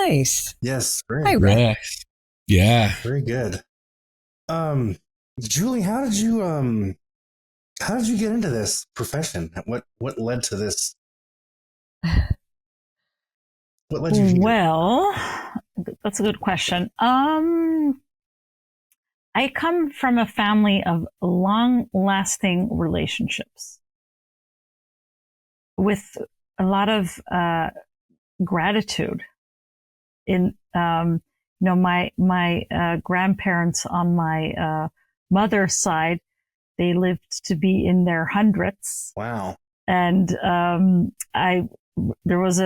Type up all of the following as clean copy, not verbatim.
nice. Yes, very Hi, good. Rick. Yeah. Very good. Julie, how did you get into this profession? What led to this? What led you here? Well, that's a good question. I come from a family of long-lasting relationships with a lot of gratitude. My grandparents on my mother's side, they lived to be in their hundreds. Wow. And there was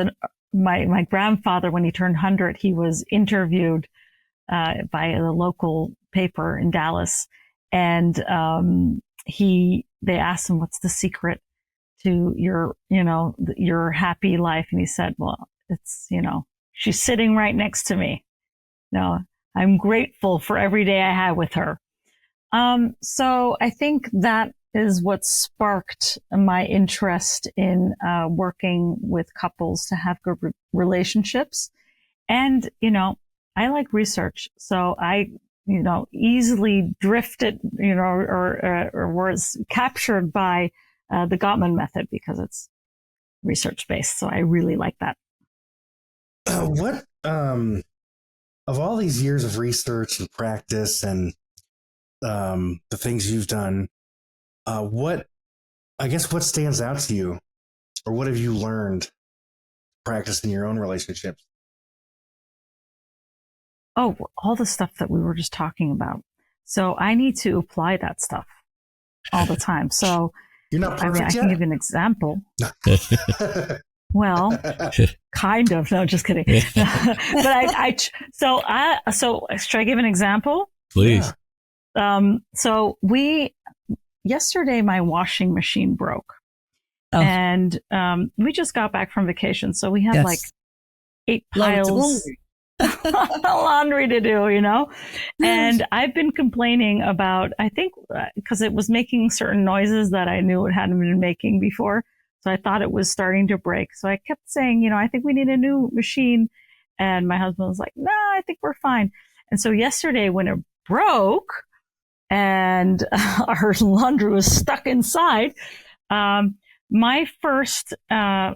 my grandfather, when he turned 100, he was interviewed by the local paper in Dallas, and they asked him, "What's the secret to your happy life?" And he said, "Well, it's she's sitting right next to me. No, I'm grateful for every day I had with her." So I think that is what sparked my interest in working with couples to have good relationships. And, I like research. So I, easily drifted, or was captured by the Gottman method because it's research based. So I really like that. What, of all these years of research and practice and the things you've done, what stands out to you, or what have you learned practicing your own relationships? Oh, all the stuff that we were just talking about. So I need to apply that stuff all the time. So you're not perfect I can give you an example. Well, kind of. No, just kidding. But so should I give an example? Please. Yeah. So yesterday my washing machine broke. Oh. And we just got back from vacation. So we had like 8 piles laundry to do, and I've been complaining about, I think, because it was making certain noises that I knew it hadn't been making before. So I thought it was starting to break. So I kept saying, I think we need a new machine. And my husband was like, no, I think we're fine. And so yesterday when it broke and our laundry was stuck inside, my first, I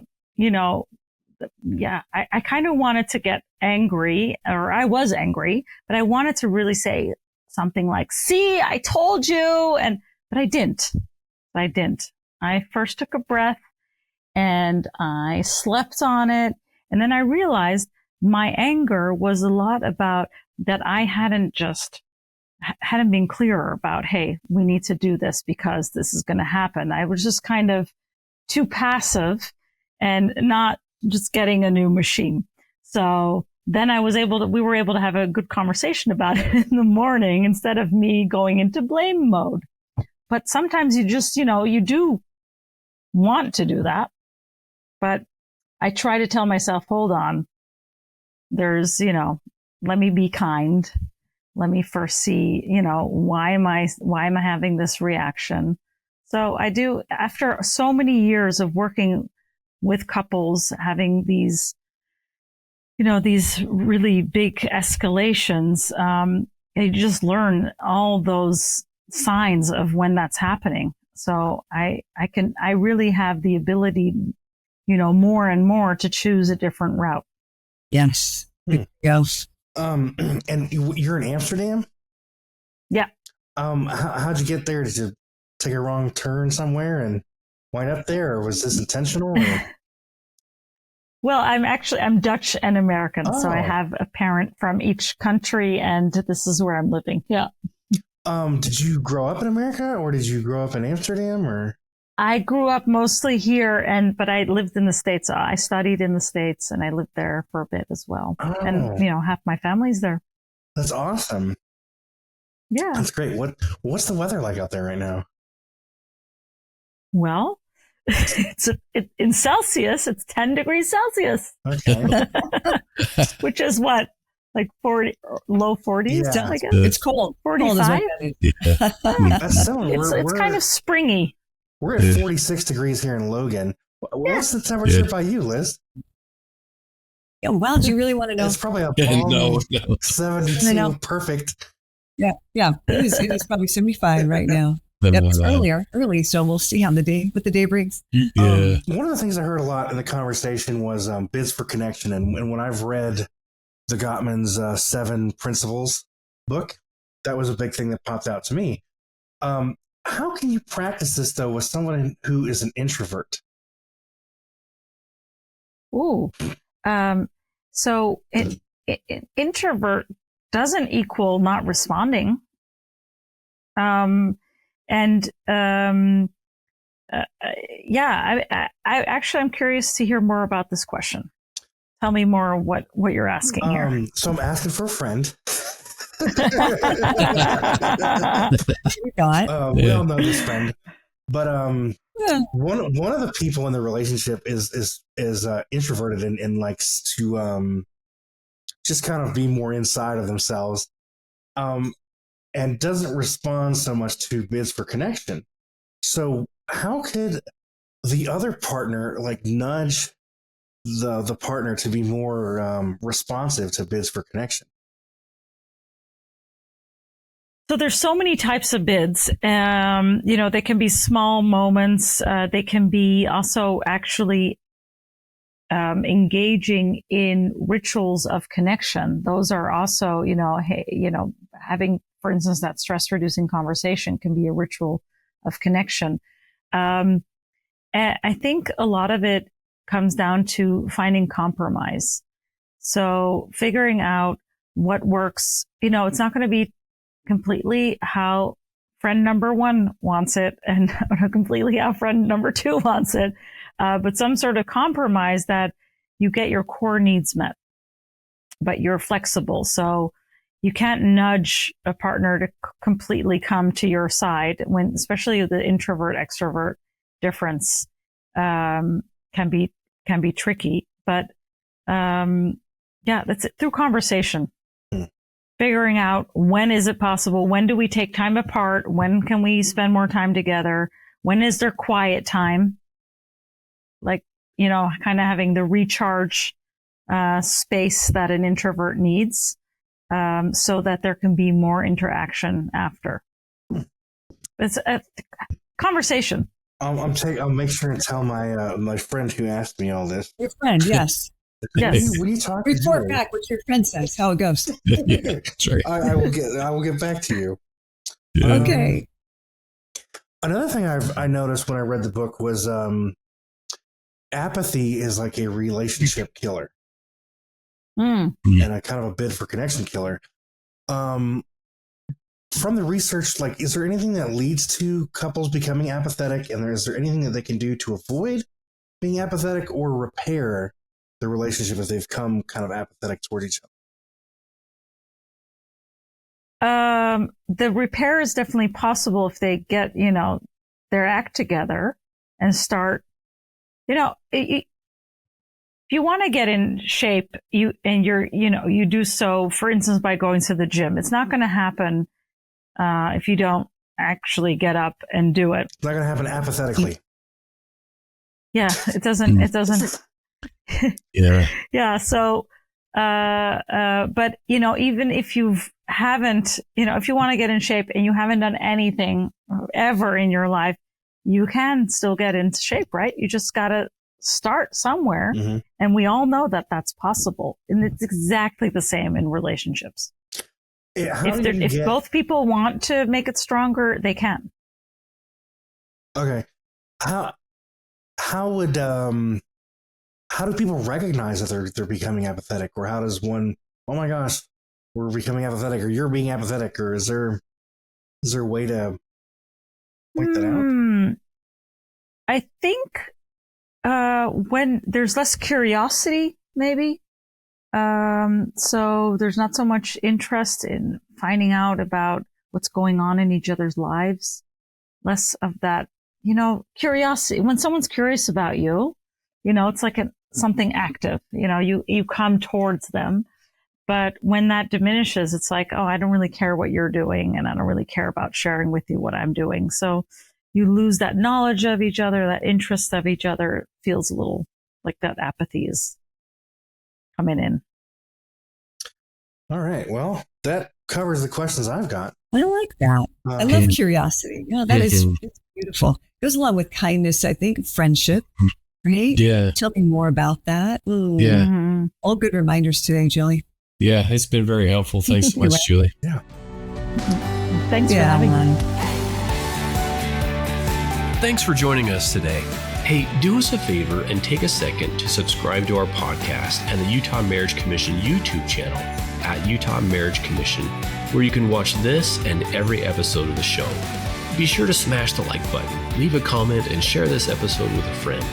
kind of wanted to get angry, or I was angry, but I wanted to really say something like, "See, I told you," but I didn't. I first took a breath and I slept on it. And then I realized my anger was a lot about that I hadn't been clearer about, hey, we need to do this because this is going to happen. I was just kind of too passive and not just getting a new machine. So then we were able to have a good conversation about it in the morning instead of me going into blame mode. But sometimes you just, you do want to do that. But I try to tell myself, hold on, there's, let me be kind. Let me first see, why am I having this reaction? So I do, after so many years of working with couples, having these, these really big escalations, you just learn all those signs of when that's happening. So I really have the ability, more and more to choose a different route. Yes. Yes. And you're in Amsterdam? Yeah. How'd you get there? Did you take a wrong turn somewhere and wind up there, or was this intentional? Well, I'm Dutch and American, so I have a parent from each country, and this is where I'm living. Yeah. Did you grow up in America, or did you grow up in Amsterdam, or? I grew up mostly here, but I lived in the States. I studied in the States, and I lived there for a bit as well. Oh. And half my family's there. That's awesome. Yeah, that's great. What's the weather like out there right now? Well, in Celsius, it's 10 degrees Celsius. Okay. Which is what, like 40, low 40s? Yeah. I guess. It's cold. 45? That's similar. It's kind of springy. We're at 46 degrees here in Logan. What's the temperature by you, Liz? Yeah, wow, do you really want to know? It's probably a No. 72 perfect. Yeah. It is probably 75 right now. Yep, it's early, so we'll see how the day brings. Yeah. One of the things I heard a lot in the conversation was bids for connection. And when I've read the Gottman's 7 Principles book, that was a big thing that popped out to me. How can you practice this, though, with someone who is an introvert? Ooh. So introvert doesn't equal not responding. I actually, I'm curious to hear more about this question. Tell me more what you're asking here. So I'm asking for a friend. We all know this friend, but one of the people in the relationship is introverted and likes to just kind of be more inside of themselves, and doesn't respond so much to bids for connection. So how could the other partner like nudge the partner to be more responsive to bids for connection? So there's so many types of bids. They can be small moments. They can be also actually engaging in rituals of connection. Those are also, having, for instance, that stress-reducing conversation can be a ritual of connection. And I think a lot of it comes down to finding compromise. So figuring out what works. It's not going to be completely how friend number 1 wants it and completely how friend number 2 wants it. But some sort of compromise that you get your core needs met, but you're flexible. So you can't nudge a partner to completely come to your side when, especially the introvert extrovert difference, can be tricky. But, that's it through conversation. Figuring out when is it possible? When do we take time apart? When can we spend more time together? When is there quiet time? Like, kind of having the recharge space that an introvert needs, so that there can be more interaction after. It's a conversation. I'll make sure and tell my friend who asked me all this. Your friend, yes. Yes. When you talk, Report back what your friend says, how it goes. That's right. I will get back to you. Yeah. Okay. Another thing I noticed when I read the book was apathy is like a relationship killer, and a kind of a bid for connection killer. From the research, like, is there anything that leads to couples becoming apathetic, and is there anything that they can do to avoid being apathetic or repair the relationship if they've come kind of apathetic toward each other? The repair is definitely possible if they get, their act together and start, if you want to get in shape, you do so, for instance, by going to the gym. It's not going to happen if you don't actually get up and do it. It's not going to happen apathetically. Yeah, it doesn't. It doesn't. Yeah. Yeah. So, but even if you haven't, if you want to get in shape and you haven't done anything ever in your life, you can still get into shape, right? You just got to start somewhere. Mm-hmm. And we all know that that's possible. And it's exactly the same in relationships. Yeah, if both people want to make it stronger, they can. Okay. How do people recognize that they're becoming apathetic, or how does one, oh my gosh, we're becoming apathetic, or you're being apathetic, or is there a way to point that out? I think when there's less curiosity, maybe. So there's not so much interest in finding out about what's going on in each other's lives. Less of that, curiosity. When someone's curious about you, it's like something active. You come towards them. But when that diminishes, it's like, oh, I don't really care what you're doing, and I don't really care about sharing with you what I'm doing. So you lose that knowledge of each other, that interest of each other. It feels a little like that apathy is coming in. All right. Well, that covers the questions I've got. I like that. I love curiosity. That is it's beautiful. Goes along with kindness, I think, friendship, right? Yeah. Tell me more about that. Ooh. Yeah. Mm-hmm. All good reminders today, Julie. Yeah, it's been very helpful. Thanks so much, Julie. Yeah. Thanks for having me. Thanks for joining us today. Hey, do us a favor and take a second to subscribe to our podcast and the Utah Marriage Commission YouTube channel at Utah Marriage Commission, where you can watch this and every episode of the show. Be sure to smash the like button, leave a comment, and share this episode with a friend.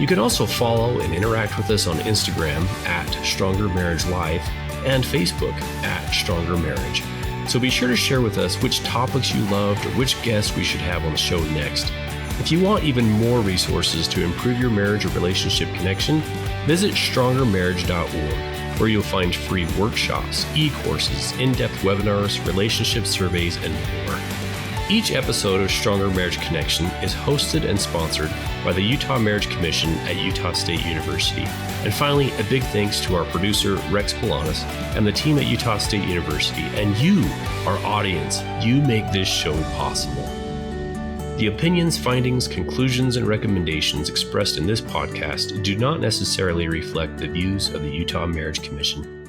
You can also follow and interact with us on Instagram at Stronger Marriage Live and Facebook at Stronger Marriage. So be sure to share with us which topics you loved or which guests we should have on the show next. If you want even more resources to improve your marriage or relationship connection, visit strongermarriage.org, where you'll find free workshops, e-courses, in-depth webinars, relationship surveys, and more. Each episode of Stronger Marriage Connection is hosted and sponsored by the Utah Marriage Commission at Utah State University. And finally, a big thanks to our producer, Rex Polanis, and the team at Utah State University, and you, our audience. You make this show possible. The opinions, findings, conclusions, and recommendations expressed in this podcast do not necessarily reflect the views of the Utah Marriage Commission.